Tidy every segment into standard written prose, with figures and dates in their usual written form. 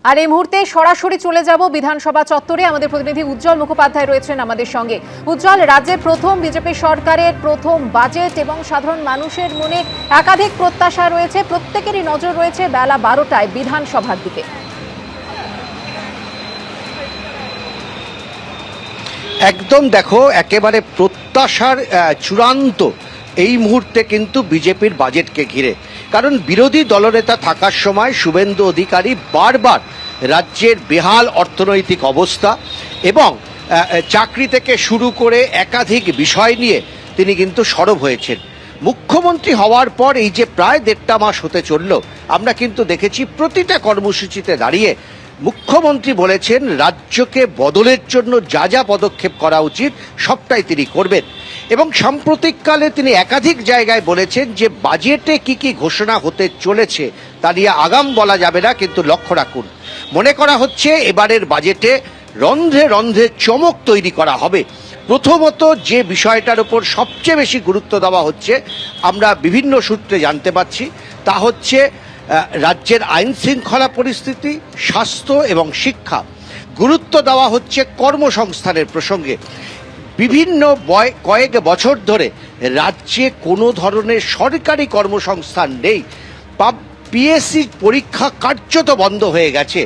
আর এই মুহূর্তে সরাসরি চলে যাব বিধানসভা চত্বরে। আমাদের প্রতিনিধি উজ্জ্বল মুখোপাধ্যায় রয়েছেন আমাদের সঙ্গে। উজ্জ্বল, রাজ্যের প্রথম বিজেপি সরকারের প্রথম বাজেট এবং সাধারণ মানুষের মনে একাধিক প্রত্যাশা রয়েছে, প্রত্যেকেরই নজর রয়েছে বেলা 12টায় বিধানসভার দিকে। একদম দেখো, একেবারে প্রত্যাশার চূড়ান্ত এই মুহূর্তে কিন্তু বিজেপির বাজেটকে ঘিরে। কারণ বিরোধী দলনেতা থাকার সময় শুভেন্দু অধিকারী বারবার রাজ্যের বেহাল অর্থনৈতিক অবস্থা এবং চাকরি থেকে শুরু করে একাধিক বিষয় নিয়ে তিনি কিন্তু সরব হয়েছেন। মুখ্যমন্ত্রী হওয়ার পর এই যে প্রায় 1.5 মাস হতে চলল, আমরা কিন্তু দেখেছি প্রতিটা কর্মসূচিতে দাঁড়িয়ে মুখ্যমন্ত্রী বলেছেন রাজ্যকে বদলের জন্য যা যা পদক্ষেপ করা উচিত সবটাই তিনি করবেন। এবং সাম্প্রতিককালে তিনি একাধিক জায়গায় বলেছেন যে বাজেটে কি কি ঘোষণা হতে চলেছে তা নিয়ে আগাম বলা যাবে না, কিন্তু লক্ষ্য রাখুন। মনে করা হচ্ছে এবারের বাজেটে রন্ধ্রে রন্ধ্রে চমক তৈরি করা হবে। প্রথমত যে বিষয়টার উপর সবচেয়ে বেশি গুরুত্ব দেওয়া হচ্ছে, আমরা বিভিন্ন সূত্রে জানতে পাচ্ছি, তা হচ্ছে রাজ্যের আইন শৃঙ্খলা পরিস্থিতি, স্বাস্থ্য এবং শিক্ষা। গুরুত্ব দেওয়া হচ্ছে কর্মসংস্থানের প্রসঙ্গে। বিভিন্ন কয়েক বছর ধরে রাজ্যে কোনো ধরনের সরকারি কর্মসংস্থান নেই। পিএসসি পরীক্ষা কার্যত বন্ধ হয়ে গেছে।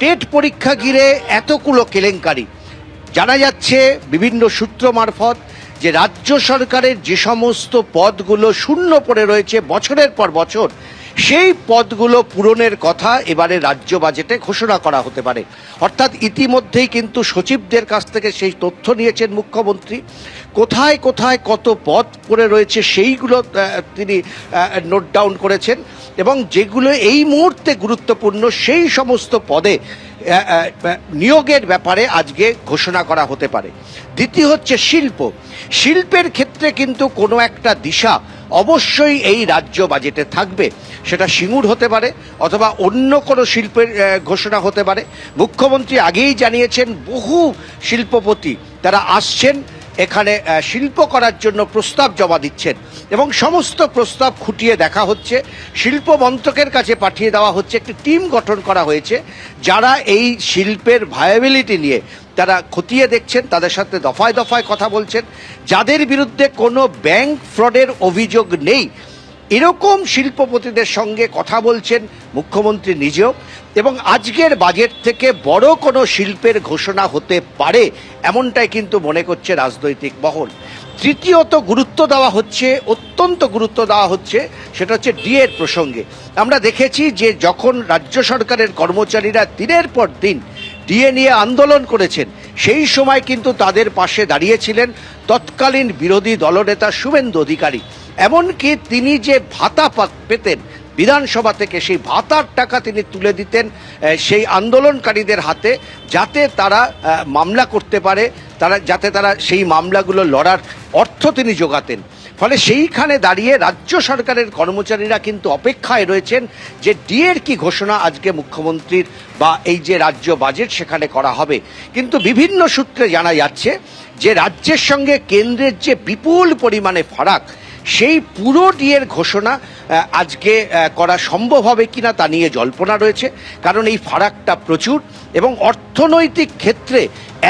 টেট পরীক্ষা ঘিরে এতগুলো কেলেঙ্কারি। জানা যাচ্ছে বিভিন্ন সূত্র মারফত যে রাজ্য সরকারের যে সমস্ত পদগুলো শূন্য পড়ে রয়েছে বছরের পর বছর, সেই পদগুলো পূরণের কথা এবারে রাজ্য বাজেটে ঘোষণা করা হতে পারে। অর্থাৎ ইতিমধ্যেই কিন্তু সচিবদের কাছ থেকে সেই তথ্য নিয়েছেন মুখ্যমন্ত্রী। কোথায় কোথায় কত পদ পড়ে রয়েছে সেইগুলো তিনি নোট ডাউন করেছেন, এবং যেগুলো এই মুহূর্তে গুরুত্বপূর্ণ সেই সমস্ত পদে নিয়োগের ব্যাপারে আজকে ঘোষণা করা হতে পারে। দ্বিতীয় হচ্ছে শিল্পের ক্ষেত্রে কিন্তু কোনো একটা দিশা অবশ্যই এই রাজ্য বাজেটে থাকবে। সেটা সিঙ্গুর হতে পারে অথবা অন্য কোনো শিল্পের ঘোষণা হতে পারে। মুখ্যমন্ত্রী আগেই জানিয়েছেন বহু শিল্পপতি তারা আসছেন এখানে শিল্প করার জন্য প্রস্তাব জমা দিচ্ছেন, এবং সমস্ত প্রস্তাব খুঁটিয়ে দেখা হচ্ছে। শিল্প মন্ত্রকের কাছে পাঠিয়ে দেওয়া হচ্ছে, একটি টিম গঠন করা হয়েছে যারা এই শিল্পের ভায়াবিলিটি নিয়ে তারা খতিয়ে দেখছেন, তাদের সাথে দফায় দফায় কথা বলছেন। যাদের বিরুদ্ধে কোনো ব্যাংক ফ্রডের অভিযোগ নেই এরকম শিল্পপতিদের সঙ্গে কথা বলছেন মুখ্যমন্ত্রী নিজেও। এবং আজকের বাজেট থেকে বড় কোনো শিল্পের ঘোষণা হতে পারে এমনটাই কিন্তু মনে করছে রাজনৈতিক মহল। তৃতীয়ত গুরুত্ব দেওয়া হচ্ছে, অত্যন্ত গুরুত্ব দেওয়া হচ্ছে, সেটা হচ্ছে ডিএর প্রসঙ্গে। আমরা দেখেছি যে যখন রাজ্য সরকারের কর্মচারীরা দিনের পর দিন ডিএ নিয়ে আন্দোলন করেছেন, সেই সময় কিন্তু তাদের পাশে দাঁড়িয়েছিলেন তৎকালীন বিরোধী দলনেতা শুভেন্দু অধিকারী। এমনকি তিনি যে ভাতা পেতেন বিধানসভা থেকে, সেই ভাতার টাকা তিনি তুলে দিতেন সেই আন্দোলনকারীদের হাতে, যাতে তারা মামলা করতে পারে, যাতে তারা সেই মামলাগুলো লড়ার অর্থ তিনি জোগাতেন। ফলে সেইখানে দাঁড়িয়ে রাজ্য সরকারের কর্মচারীরা কিন্তু অপেক্ষায় রয়েছেন যে ডিএর কি ঘোষণা আজকে মুখ্যমন্ত্রীর বা এই যে রাজ্য বাজেট সেখানে করা হবে। কিন্তু বিভিন্ন সূত্রে জানা যাচ্ছে যে রাজ্যের সঙ্গে কেন্দ্রের যে বিপুল পরিমাণে ফারাক, সেই পুরো ডিএর ঘোষণা আজকে করা সম্ভব হবে কিনা তা নিয়ে জল্পনা রয়েছে। কারণ এই ফারাকটা প্রচুর, এবং অর্থনৈতিক ক্ষেত্রে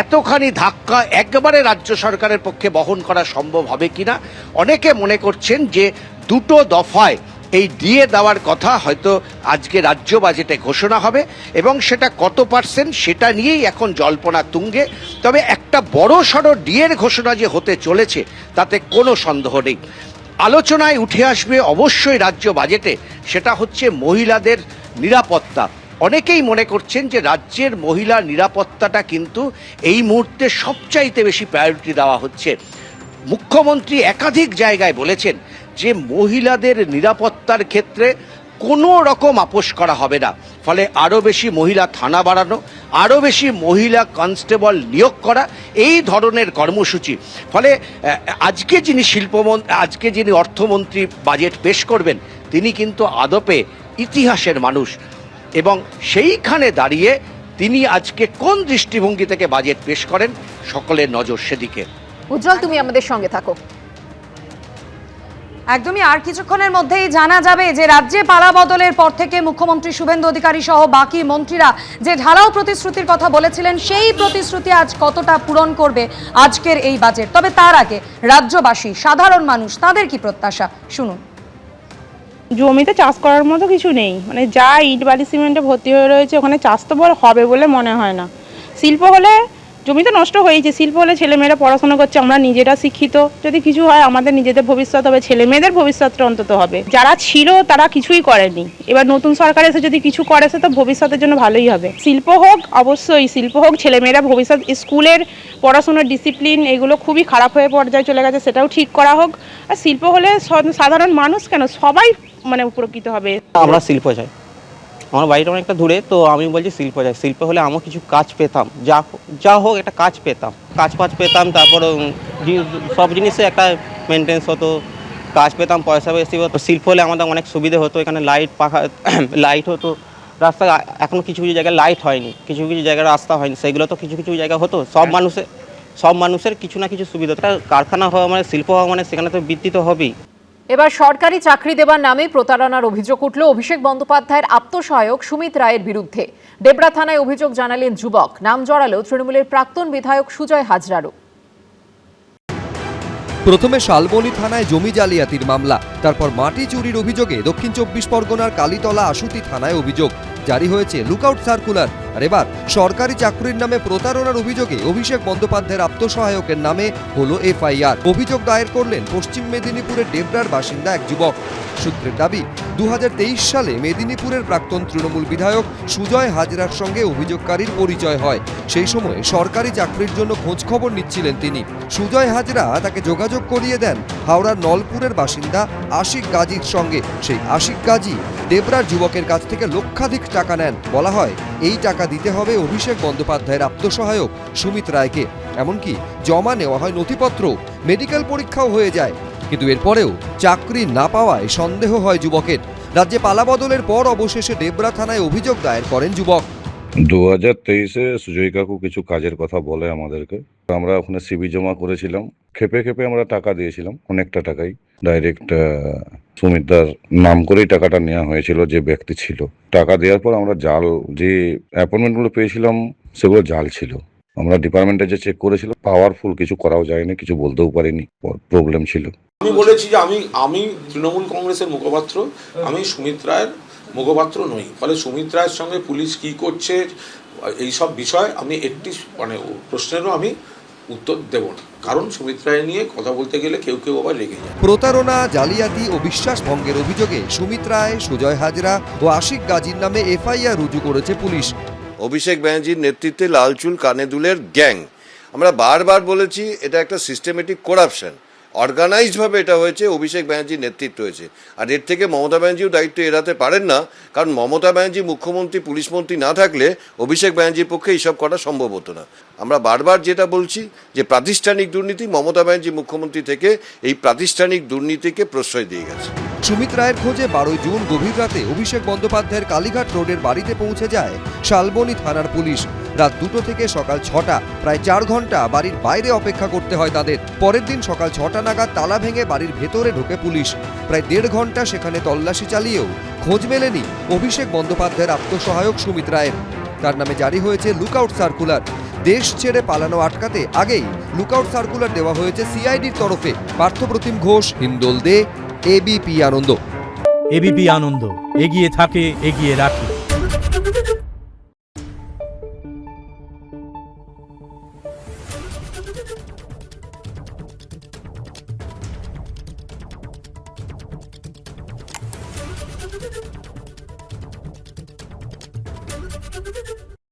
এতখানি ধাক্কা একবারে রাজ্য সরকারের পক্ষে বহন করা সম্ভব হবে কিনা। অনেকে মনে করছেন যে দুটো দফায় এই ডিএ দেওয়ার কথা হয়তো আজকে রাজ্য বাজেটে ঘোষণা হবে, এবং সেটা কত পার্সেন্ট সেটা নিয়েই এখন জল্পনা তুঙ্গে। তবে একটা বড় সড়ো ডিএর ঘোষণা যে হতে চলেছে তাতে কোনো সন্দেহ নেই। আলোচনায় উঠে আসবে অবশ্যই রাজ্য বাজেটে, সেটা হচ্ছে মহিলাদের নিরাপত্তা। অনেকেই মনে করছেন যে রাজ্যের মহিলা নিরাপত্তাটা কিন্তু এই মুহূর্তে সবচাইতে বেশি প্রায়োরিটি দেওয়া হচ্ছে। মুখ্যমন্ত্রী একাধিক জায়গায় বলেছেন যে মহিলাদের নিরাপত্তার ক্ষেত্রে কোনো রকম আপোষ করা হবে না। ফলে আরও বেশি মহিলা থানা বাড়ানো, আরও বেশি মহিলা কনস্টেবল নিয়োগ করা, এই ধরনের কর্মসূচি। ফলে আজকে যিনি অর্থমন্ত্রী বাজেট পেশ করবেন তিনি কিন্তু আদপে ইতিহাসের মানুষ, এবং সেইখানে দাঁড়িয়ে তিনি আজকে কোন দৃষ্টিভঙ্গি থেকে বাজেট পেশ করেন সকলের নজর সেদিকে। উজ্জ্বল, তুমি আমাদের সঙ্গে থাকো। একদমই আর কিছুক্ষণের মধ্যেই জানা যাবে যে রাজ্যে পালা বদলের পর থেকে মুখ্যমন্ত্রী শুভেন্দু অধিকারী সহ বাকি মন্ত্রীরা যে ঢালাও প্রতিশ্রুতির কথা বলেছিলেন সেই প্রতিশ্রুতি আজ কতটা পূরণ করবে আজকের এই বাজেট। তবে তার আগে রাজ্যবাসী সাধারণ মানুষ তাদের কি প্রত্যাশা শুনুন। জমিতে চাষ করার মতো কিছু নেই, মানে যা ইট বালি সিমেন্টে ভর্তি হয়ে রয়েছে ওখানে চাষ তো বড় হবে বলে মনে হয় না। শিল্প হলে জমি তো নষ্ট হয়েছে, শিল্প হলে ছেলেমেয়েরা পড়াশোনা করছে, আমরা নিজেরা শিক্ষিত, যদি কিছু হয় আমাদের নিজেদের ভবিষ্যৎ হবে, ছেলে মেয়েদের ভবিষ্যৎটা অন্তত হবে। যারা ছিল তারা কিছুই করেনি, এবার নতুন সরকার এসে যদি কিছু করে সে তো ভবিষ্যতের জন্য ভালোই হবে। শিল্প হোক, অবশ্যই শিল্প হোক, ছেলেমেয়েরা ভবিষ্যৎ স্কুলের পড়াশোনার ডিসিপ্লিন এগুলো খুবই খারাপ হয়ে পর্যায়ে চলে গেছে, সেটাও ঠিক করা হোক। আর শিল্প হলে সাধারণ মানুষ কেন সবাই মানে উপকৃত হবে। আমরা শিল্প চাই, আমার বাড়িটা অনেকটা দূরে, তো আমি বলছি শিল্প চাই। শিল্প হলে আমিও কিছু কাজ পেতাম, যা হোক একটা কাজ পেতাম, কাজ পেতাম, তারপর সব জিনিসে একটা মেনটেন্স হতো, কাজ পেতাম, পয়সা বেশি হতো। শিল্প হলে আমাদের অনেক সুবিধে হতো, এখানে লাইট পাখা লাইট হতো, রাস্তা এখনও কিছু কিছু জায়গায় লাইট হয়নি, কিছু কিছু জায়গায় রাস্তা হয়নি, সেগুলো তো কিছু কিছু জায়গা হতো। সব মানুষের কিছু না কিছু সুবিধা। কারখানা হওয়া মানে শিল্প হওয়া মানে সেখানে তো বৃদ্ধি তো হবেই। এবার সরকারি চাকরি দেবার নামে প্রতারণার অভিযোগ উঠল অভিষেক বন্দ্যোপাধ্যায়ের আত্মসহায়ক সুমিত রায়ের বিরুদ্ধে। ডেবরা থানায় অভিযোগ জানালেন যুবক, নাম জড়ালো তৃণমূলের প্রাক্তন বিধায়ক সুজয় হাজরারও। প্রথমে শালবনী থানায় জমি জালিয়াতির মামলা, তারপর মাটি চুরির অভিযোগে দক্ষিণ 24 পরগনার কালীতলা আশুতি থানায় অভিযোগ, জারি হয়েছে লুকআউট সার্কুলার। আর এবার সরকারি চাকরির নামে প্রতারণার অভিযোগে অভিষেক বন্দ্যোপাধ্যায়ের আত্মসহায়কের নামে হলো এফআইআর। অভিযোগ দায়ের করলেন পশ্চিম মেদিনীপুরের ডেবরার বাসিন্দা এক যুবক। সূত্রের দাবি 2023 সালে মেদিনীপুরের প্রাক্তন তৃণমূল বিধায়ক সুজয় হাজরার সঙ্গে অভিযোগকারীর পরিচয় হয়। সেই সময় সরকারি চাকরির জন্য খোঁজ খবর নিচ্ছিলেন তিনি। সুজয় হাজরা তাকে যোগাযোগ করিয়ে দেন হাওড়ার নলপুরের বাসিন্দা আশিক গাজীর সঙ্গে। সেই আশিক গাজী ডেবরার যুবকের কাছ থেকে লক্ষাধিক টাকা নেন। বলা হয় এই টাকা দিতে হবে অভিষেক বন্দ্যোপাধ্যায়ের আত্মসহায়ক সুমিত রায়কে। এমনকি জমা নেওয়া হয় নথিপত্র, মেডিকেল পরীক্ষাও হয়ে যায়। কিন্তু এরপরেও চাকরি না পাওয়ায় সন্দেহ হয় যুবকের। রাজ্যে পালাবদলের পর অবশেষে ডেবরা থানায় অভিযোগ দায়ের করেন যুবক। 2023-এ সুজয় কাকু কিছু কাজের কথা বলে আমাদেরকে, আমরা ওখানে সিবি জমা করেছিলাম, খেপে আমরা টাকা দিয়েছিলাম, অনেকটা টাকাই ডাইরেক্ট সুমিতদার নাম করেই টাকাটা নেওয়া হয়েছিল যে ব্যক্তি ছিল। টাকা দেওয়ার পর আমরা জাল যে অ্যাপয়েন্টমেন্টগুলো পেয়েছিলাম সেগুলো জাল ছিল। আমরা ডিপার্টমেন্টে যে চেক করেছিলাম, পাওয়ারফুল কিছু করাও যায়নি, কিছু বলতেও পারিনি, প্রবলেম ছিল। আমি বলেছি যে আমি তৃণমূল কংগ্রেসের মুখপাত্র, আমি সুমিত রায়ের মুখপাত্র নই। ফলে সুমিত রায়ের সঙ্গে পুলিশ কি করছে এইসব বিষয় আমি একটি প্রশ্নেরও আমি উত্তর দেব না, কারণ সুমিত রায় নিয়ে কথা বলতে গেলে কেউ আবার রেগে যায়। প্রতারণা, জালিয়াতি ও বিশ্বাস ভঙ্গের অভিযোগে সুমিত রায়, সুজয় হাজরা ও আশিক গাজীর নামে এফআইআর রুজু করেছে পুলিশ। অভিষেক ব্যানার্জির নেতৃত্বে লাল চুল কানে দুলের গ্যাং। আমরা বারবার বলেছি এটা একটা সিস্টেমেটিক করাপশন, অর্গানাইজডভাবে এটা হয়েছে, অভিষেক ব্যানার্জির নেতৃত্ব হয়েছে। আর এর থেকে মমতা ব্যানার্জিও দায়িত্ব এড়াতে পারেন না, কারণ মমতা ব্যানার্জি মুখ্যমন্ত্রী, পুলিশ মন্ত্রী না থাকলে অভিষেক ব্যানার্জির পক্ষে এইসব করা সম্ভব হতো না। আমরা বারবার যেটা বলছি যে প্রাতিষ্ঠানিক দুর্নীতি, মমতা ব্যানার্জি মুখ্যমন্ত্রী থেকে এই প্রাতিষ্ঠানিক দুর্নীতিকে প্রশ্রয় দিয়ে গেছে। সুমিত রায়ের খোঁজে 12 জুন গভীর রাতে অভিষেক বন্দ্যোপাধ্যায়ের কালীঘাট রোডের বাড়িতে পৌঁছে যায় শালবনী থানার পুলিশ। রাত 2টো থেকে সকাল 6টা, প্রায় 4 ঘন্টা বাড়ির বাইরে অপেক্ষা করতে হয় তাদের। পরের দিন সকাল 6টা নাগাদ তালা ভেঙে বাড়ির ভেতরে ঢোকে পুলিশ। প্রায় 1.5 ঘন্টা সেখানে তল্লাশি চালিয়েও খোঁজ মেলেনি অভিষেক বন্দ্যোপাধ্যায়ের আত্মসহায়ক সুমিত রায়ের। তার নামে জারি হয়েছে লুকআউট সার্কুলার। দেশ ছেড়ে পালানো আটকাতে আগেই লুকআউট সার্কুলার দেওয়া হয়েছে সিআইডির তরফে। পার্থপ্রতিম ঘোষ, হিন্দোল দে, এবিপি আনন্দ। এবিপি আনন্দ, এগিয়ে থাকে, এগিয়ে রাখে। Thank you.